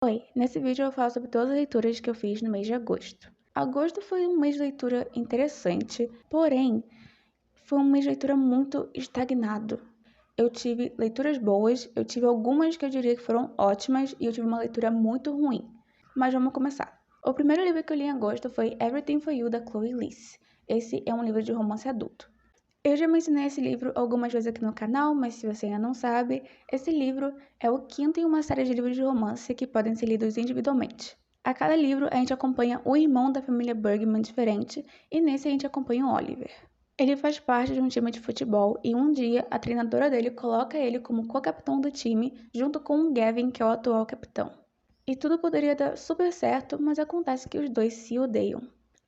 Oi, nesse vídeo eu falo sobre todas as leituras que eu fiz no mês de agosto. Agosto foi um mês de leitura interessante, porém, foi um mês de leitura muito estagnado. Eu tive leituras boas, eu tive algumas que eu diria que foram ótimas e eu tive uma leitura muito ruim. Mas vamos começar. O primeiro livro que eu li em agosto foi Everything for You, da Chloe Liese. Esse é um livro de romance adulto. Eu já mencionei esse livro algumas vezes aqui no canal, mas se você ainda não sabe, esse livro é o quinto em uma série de livros de romance que podem ser lidos individualmente. A cada livro a gente acompanha o irmão da família Bergman diferente e nesse a gente acompanha o Oliver. Ele faz parte de um time de futebol e um dia a treinadora dele coloca ele como co-capitão do time junto com o Gavin, que é o atual capitão. E tudo poderia dar super certo, mas acontece que os dois se odeiam.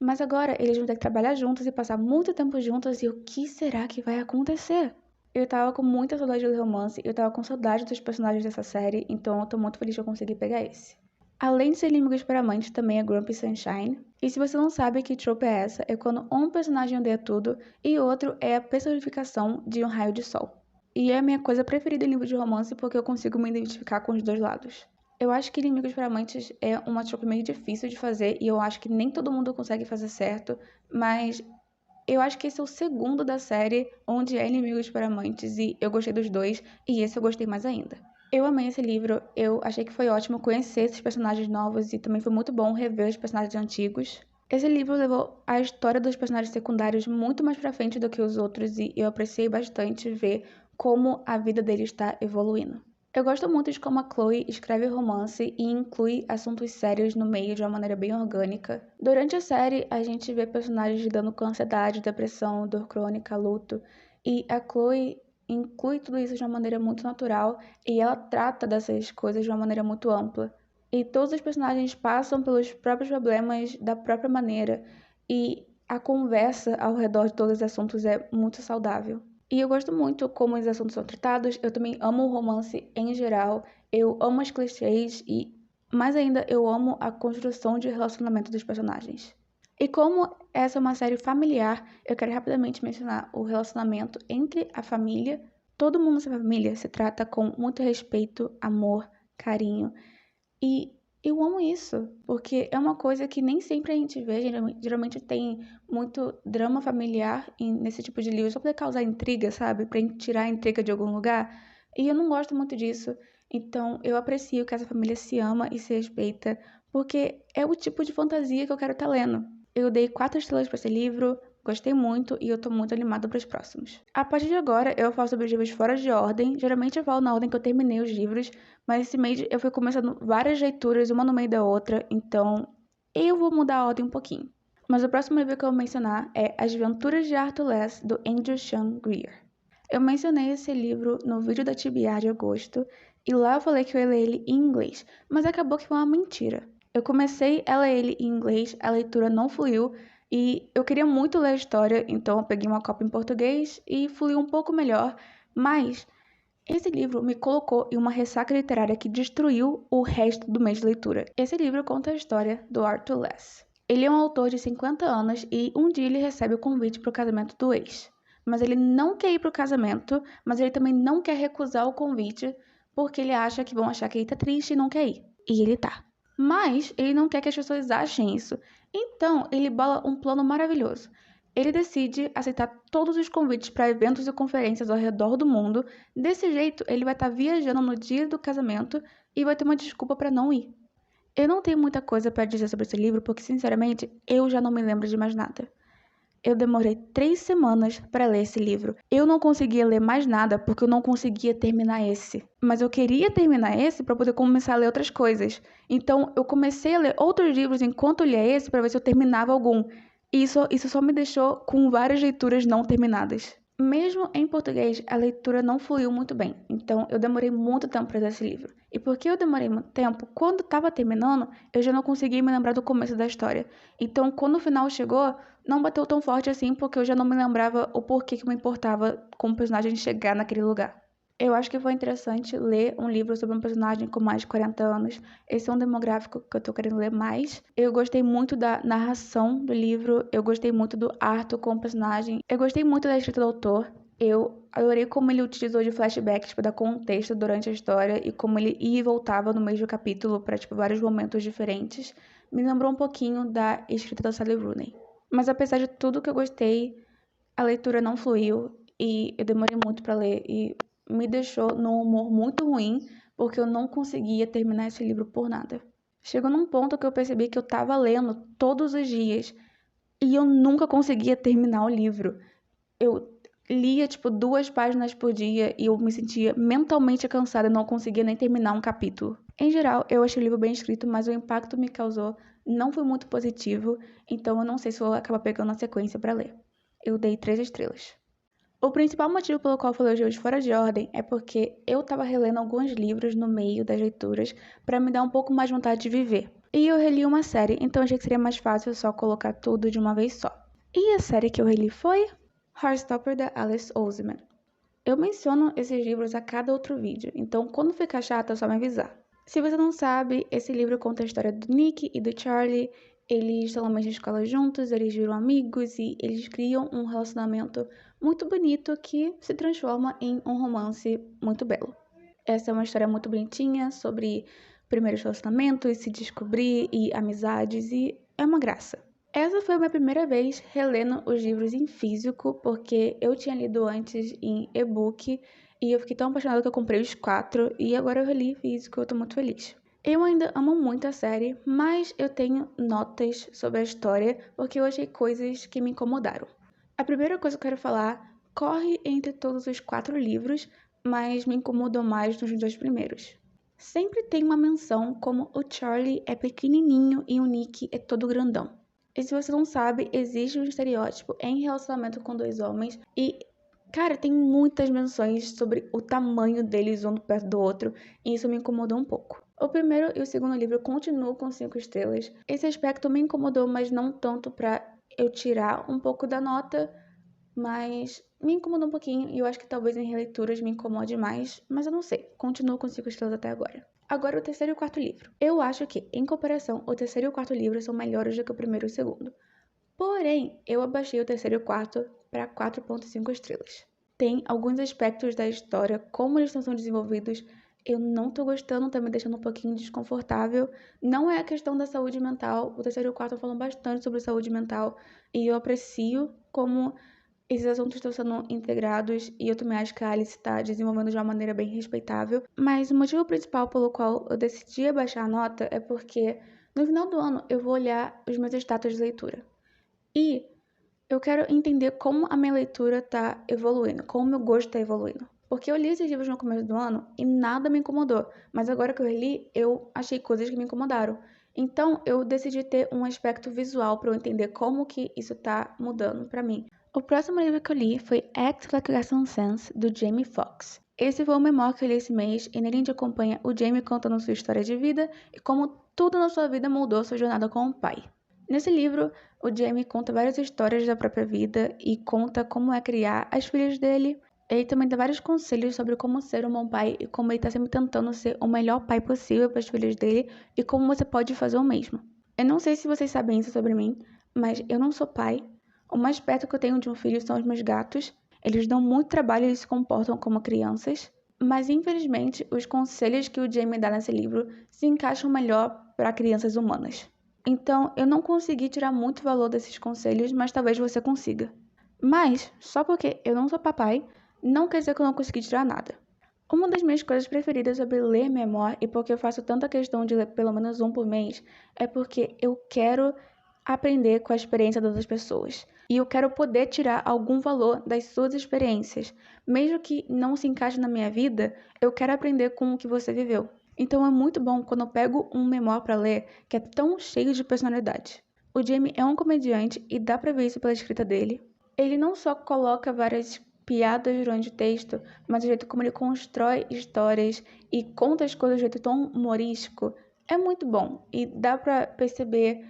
Mas agora eles vão ter que trabalhar juntos e passar muito tempo juntos e o que será que vai acontecer? Eu tava com muita saudade do romance, eu tava com saudade dos personagens dessa série, então eu tô muito feliz que eu consegui pegar esse. Além de ser Inimigos para Amantes, também é Grumpy Sunshine. E se você não sabe que trope é essa, é quando um personagem odeia tudo e outro é a personificação de um raio de sol. E é a minha coisa preferida em livro de romance porque eu consigo me identificar com os dois lados. Eu acho que Inimigos para Amantes é uma trope meio difícil de fazer e eu acho que nem todo mundo consegue fazer certo, mas eu acho que esse é o segundo da série onde é Inimigos para Amantes e eu gostei dos dois e esse eu gostei mais ainda. Eu amei esse livro, eu achei que foi ótimo conhecer esses personagens novos e também foi muito bom rever os personagens antigos. Esse livro levou a história dos personagens secundários muito mais pra frente do que os outros e eu apreciei bastante ver como a vida deles está evoluindo. Eu gosto muito de como a Chloe escreve romance e inclui assuntos sérios no meio de uma maneira bem orgânica. Durante a série, a gente vê personagens lidando com ansiedade, depressão, dor crônica, luto, e a Chloe inclui tudo isso de uma maneira muito natural e ela trata dessas coisas de uma maneira muito ampla. E todos os personagens passam pelos próprios problemas da própria maneira e a conversa ao redor de todos os assuntos é muito saudável. E eu gosto muito como os assuntos são tratados, eu também amo o romance em geral, eu amo as clichês e, mais ainda, eu amo a construção de relacionamento dos personagens. E como essa é uma série familiar, eu quero rapidamente mencionar o relacionamento entre a família. Todo mundo nessa família se trata com muito respeito, amor, carinho. E eu amo isso, porque é uma coisa que nem sempre a gente vê, geralmente tem muito drama familiar nesse tipo de livro, só pra causar intriga, sabe? Pra tirar a intriga de algum lugar. E eu não gosto muito disso. Então eu aprecio que essa família se ama e se respeita, porque é o tipo de fantasia que eu quero estar lendo. Eu dei 4 estrelas pra esse livro, gostei muito e eu tô muito animada para os próximos. A partir de agora, eu falo sobre os livros fora de ordem. Geralmente eu falo na ordem que eu terminei os livros, mas esse mês eu fui começando várias leituras, uma no meio da outra, então eu vou mudar a ordem um pouquinho. Mas o próximo livro que eu vou mencionar é As Aventuras de Arthur Less, do Andrew Sean Greer. Eu mencionei esse livro no vídeo da TBR de agosto, e lá eu falei que eu ia ler ele em inglês, mas acabou que foi uma mentira. Eu comecei a ler ele em inglês, a leitura não fluiu, e eu queria muito ler a história, então eu peguei uma cópia em português e fluiu um pouco melhor, mas esse livro me colocou em uma ressaca literária que destruiu o resto do mês de leitura. Esse livro conta a história do Arthur Less. Ele é um autor de 50 anos e um dia ele recebe o convite para o casamento do ex. Mas ele não quer ir para o casamento, mas ele também não quer recusar o convite porque ele acha que vão achar que ele tá triste e não quer ir. E ele tá. Mas ele não quer que as pessoas achem isso. Então ele bola um plano maravilhoso. Ele decide aceitar todos os convites para eventos e conferências ao redor do mundo. Desse jeito, ele vai estar viajando no dia do casamento e vai ter uma desculpa para não ir. Eu não tenho muita coisa para dizer sobre esse livro porque, sinceramente, eu já não me lembro de mais nada. Eu demorei 3 semanas para ler esse livro. Eu não conseguia ler mais nada porque eu não conseguia terminar esse. Mas eu queria terminar esse para poder começar a ler outras coisas. Então eu comecei a ler outros livros enquanto eu lia esse para ver se eu terminava algum. E isso só me deixou com várias leituras não terminadas. Mesmo em português, a leitura não fluiu muito bem, então eu demorei muito tempo para ler esse livro. E porque eu demorei muito tempo, quando estava terminando, eu já não conseguia me lembrar do começo da história. Então, quando o final chegou, não bateu tão forte assim, porque eu já não me lembrava o porquê que me importava como personagem chegar naquele lugar. Eu acho que foi interessante ler um livro sobre um personagem com mais de 40 anos. Esse é um demográfico que eu tô querendo ler mais. Eu gostei muito da narração do livro, eu gostei muito do Arthur como personagem, eu gostei muito da escrita do autor. Eu adorei como ele utilizou de flashbacks para dar contexto durante a história e como ele ia e voltava no mesmo capítulo para vários momentos diferentes. Me lembrou um pouquinho da escrita da Sally Rooney. Mas apesar de tudo que eu gostei, a leitura não fluiu e eu demorei muito para ler e me deixou num humor muito ruim porque eu não conseguia terminar esse livro por nada. Chegou num ponto que eu percebi que eu estava lendo todos os dias e eu nunca conseguia terminar o livro. Eu lia 2 páginas por dia e eu me sentia mentalmente cansada e não conseguia nem terminar um capítulo. Em geral, eu achei o livro bem escrito, mas o impacto que me causou não foi muito positivo, então eu não sei se vou acabar pegando a sequência para ler. Eu dei 3 estrelas. O principal motivo pelo qual eu falei hoje fora de ordem é porque eu estava relendo alguns livros no meio das leituras para me dar um pouco mais vontade de viver. E eu reli uma série, então achei que seria mais fácil só colocar tudo de uma vez só. E a série que eu reli foi Heartstopper, da Alice Oseman. Eu menciono esses livros a cada outro vídeo, então quando ficar chato é só me avisar. Se você não sabe, esse livro conta a história do Nick e do Charlie. Eles estão na mesma escola juntos, eles viram amigos e eles criam um relacionamento muito bonito que se transforma em um romance muito belo. Essa é uma história muito bonitinha sobre primeiros relacionamentos, se descobrir e amizades, e é uma graça. Essa foi a minha primeira vez relendo os livros em físico, porque eu tinha lido antes em e-book e eu fiquei tão apaixonada que eu comprei os 4 e agora eu reli em físico e eu tô muito feliz. Eu ainda amo muito a série, mas eu tenho notas sobre a história porque eu achei coisas que me incomodaram. A primeira coisa que eu quero falar corre entre todos os 4 livros, mas me incomodou mais nos 2 primeiros. Sempre tem uma menção como o Charlie é pequenininho e o Nick é todo grandão. E se você não sabe, existe um estereótipo em relacionamento com 2 homens e, cara, tem muitas menções sobre o tamanho deles um perto do outro e isso me incomodou um pouco. O primeiro e o segundo livro continuam com 5 estrelas. Esse aspecto me incomodou, mas não tanto para eu tirar um pouco da nota, mas me incomodou um pouquinho e eu acho que talvez em releituras me incomode mais, mas eu não sei. Continuo com 5 estrelas até agora. Agora o terceiro e o quarto livro. Eu acho que, em comparação, o terceiro e o quarto livro são melhores do que o primeiro e o segundo. Porém, eu abaixei o terceiro e o quarto para 4,5 estrelas. Tem alguns aspectos da história, como eles estão sendo desenvolvidos, eu não tô gostando, tá me deixando um pouquinho desconfortável. Não é a questão da saúde mental, o terceiro e o quarto falam bastante sobre saúde mental e eu aprecio como esses assuntos estão sendo integrados e eu também acho que a Alice está desenvolvendo de uma maneira bem respeitável. Mas o motivo principal pelo qual eu decidi abaixar a nota é porque no final do ano eu vou olhar os meus status de leitura. E eu quero entender como a minha leitura está evoluindo, como o meu gosto está evoluindo. Porque eu li esses livros no começo do ano e nada me incomodou. Mas agora que eu reli, eu achei coisas que me incomodaram. Então, eu decidi ter um aspecto visual para eu entender como que isso está mudando para mim. O próximo livro que eu li foi Act Like a Got Sense, do Jamie Foxx. Esse foi o memoir que eu li esse mês e nele a gente acompanha o Jamie contando sua história de vida e como tudo na sua vida mudou sua jornada como pai. Nesse livro, o Jamie conta várias histórias da própria vida e conta como é criar as filhas dele. Ele também dá vários conselhos sobre como ser um bom pai e como ele está sempre tentando ser o melhor pai possível para as filhas dele e como você pode fazer o mesmo. Eu não sei se vocês sabem isso sobre mim, mas eu não sou pai. O mais perto que eu tenho de um filho são os meus gatos. Eles dão muito trabalho e eles se comportam como crianças. Mas infelizmente, os conselhos que o Jamie dá nesse livro se encaixam melhor para crianças humanas. Então, eu não consegui tirar muito valor desses conselhos, mas talvez você consiga. Mas, só porque eu não sou papai, não quer dizer que eu não consegui tirar nada. Uma das minhas coisas preferidas sobre ler memoir, e porque eu faço tanta questão de ler pelo menos um por mês, é porque eu quero aprender com a experiência das outras pessoas. E eu quero poder tirar algum valor das suas experiências. Mesmo que não se encaixe na minha vida, eu quero aprender com o que você viveu. Então é muito bom quando eu pego um memoir para ler que é tão cheio de personalidade. O Jamie é um comediante e dá pra ver isso pela escrita dele. Ele não só coloca várias piadas durante o texto, mas o jeito como ele constrói histórias e conta as coisas de jeito tão humorístico é muito bom. E dá pra perceber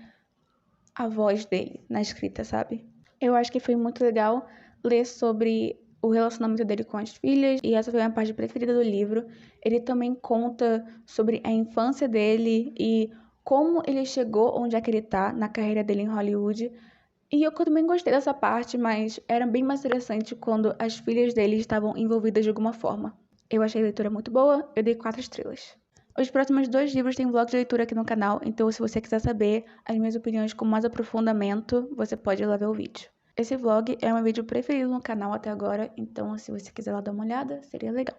a voz dele na escrita, sabe? Eu acho que foi muito legal ler sobre o relacionamento dele com as filhas, e essa foi a minha parte preferida do livro. Ele também conta sobre a infância dele e como ele chegou onde é que ele tá na carreira dele em Hollywood. E eu também gostei dessa parte, mas era bem mais interessante quando as filhas dele estavam envolvidas de alguma forma. Eu achei a leitura muito boa, eu dei 4 estrelas. Os próximos 2 livros têm vlog de leitura aqui no canal, então se você quiser saber as minhas opiniões com mais aprofundamento, você pode ir lá ver o vídeo. Esse vlog é o meu vídeo preferido no canal até agora, então se você quiser lá dar uma olhada, seria legal.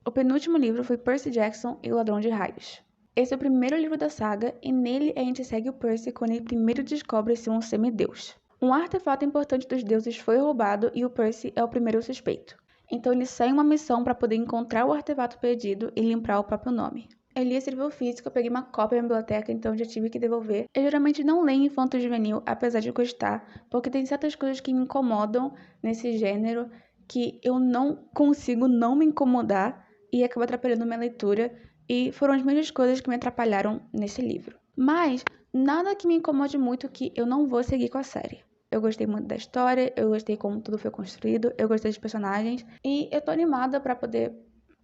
O penúltimo livro foi Percy Jackson e o Ladrão de Raios. Esse é o primeiro livro da saga e nele a gente segue o Percy quando ele primeiro descobre ser um semideus. Um artefato importante dos deuses foi roubado e o Percy é o primeiro suspeito. Então ele segue uma missão para poder encontrar o artefato perdido e limpar o próprio nome. Eu li esse livro físico, eu peguei uma cópia na biblioteca, então já tive que devolver. Eu geralmente não leio infanto-juvenil, apesar de gostar, porque tem certas coisas que me incomodam nesse gênero, que eu não consigo não me incomodar e acaba atrapalhando minha leitura, e foram as mesmas coisas que me atrapalharam nesse livro. Mas nada que me incomode muito que eu não vou seguir com a série. Eu gostei muito da história, eu gostei como tudo foi construído, eu gostei dos personagens, e eu tô animada pra poder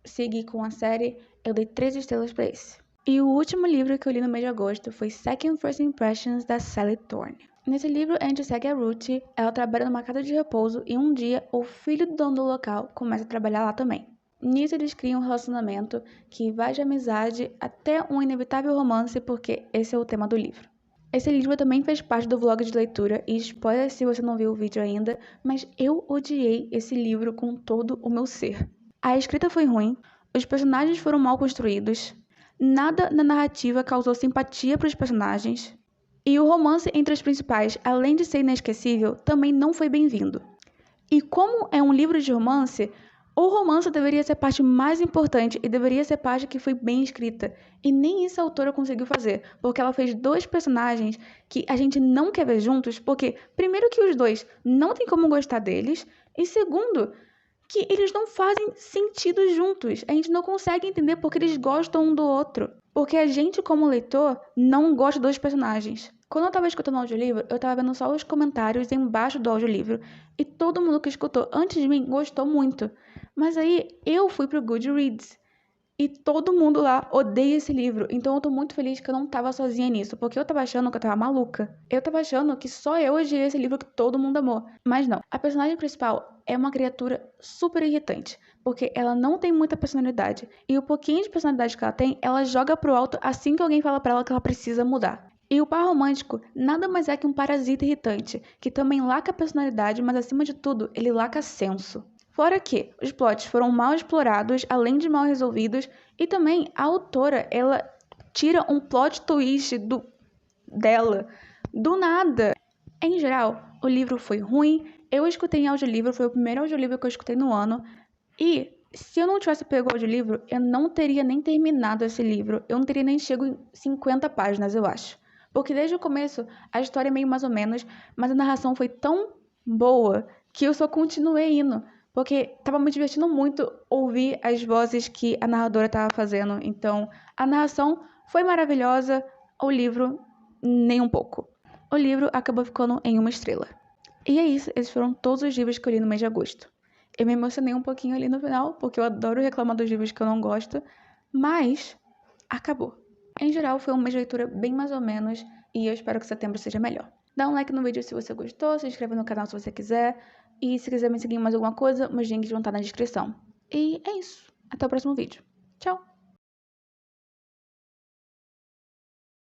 seguir com a série. Eu dei 3 estrelas pra esse. E o último livro que eu li no mês de agosto foi Second First Impressions, da Sally Thorne. Nesse livro, a gente segue a Ruth, ela trabalha numa casa de repouso e um dia o filho do dono do local começa a trabalhar lá também. Nisso eles criam um relacionamento que vai de amizade até um inevitável romance, porque esse é o tema do livro. Esse livro também fez parte do vlog de leitura, e spoiler se você não viu o vídeo ainda, mas eu odiei esse livro com todo o meu ser. A escrita foi ruim, os personagens foram mal construídos, nada na narrativa causou simpatia para os personagens, e o romance entre os principais, além de ser inesquecível, também não foi bem-vindo. E como é um livro de romance, o romance deveria ser a parte mais importante e deveria ser a parte que foi bem escrita. E nem isso a autora conseguiu fazer, porque ela fez 2 personagens que a gente não quer ver juntos, porque, primeiro, que os 2 não tem como gostar deles, e segundo, que eles não fazem sentido juntos. A gente não consegue entender porque eles gostam um do outro. Porque a gente, como leitor, não gosta dos personagens. Quando eu tava escutando o audiolivro, eu tava vendo só os comentários embaixo do audiolivro. E todo mundo que escutou antes de mim gostou muito. Mas aí eu fui pro Goodreads. E todo mundo lá odeia esse livro. Então eu tô muito feliz que eu não tava sozinha nisso. Porque eu tava achando que eu tava maluca. Eu tava achando que só eu odiei esse livro que todo mundo amou. Mas não. A personagem principal é uma criatura super irritante. Porque ela não tem muita personalidade. E o pouquinho de personalidade que ela tem, ela joga pro alto assim que alguém fala pra ela que ela precisa mudar. E o par romântico nada mais é que um parasita irritante, que também laca personalidade, mas acima de tudo, ele laca senso. Fora que os plots foram mal explorados, além de mal resolvidos, e também a autora, ela tira um plot twist dela, do nada. Em geral, o livro foi ruim, eu escutei em audiolivro, foi o primeiro audiolivro que eu escutei no ano, e se eu não tivesse pego o audiolivro, eu não teria nem terminado esse livro, eu não teria nem chego em 50 páginas, eu acho. Porque desde o começo, a história é meio mais ou menos, mas a narração foi tão boa que eu só continuei indo. Porque tava me divertindo muito ouvir as vozes que a narradora tava fazendo. Então, a narração foi maravilhosa, o livro, nem um pouco. O livro acabou ficando em 1 estrela. E é isso, esses foram todos os livros que eu li no mês de agosto. Eu me emocionei um pouquinho ali no final, porque eu adoro reclamar dos livros que eu não gosto, mas acabou. Em geral, foi um mês de leitura bem mais ou menos, e eu espero que setembro seja melhor. Dá um like no vídeo se você gostou, se inscreva no canal se você quiser, e se quiser me seguir em mais alguma coisa, meus links vão estar na descrição. E é isso. Até o próximo vídeo. Tchau!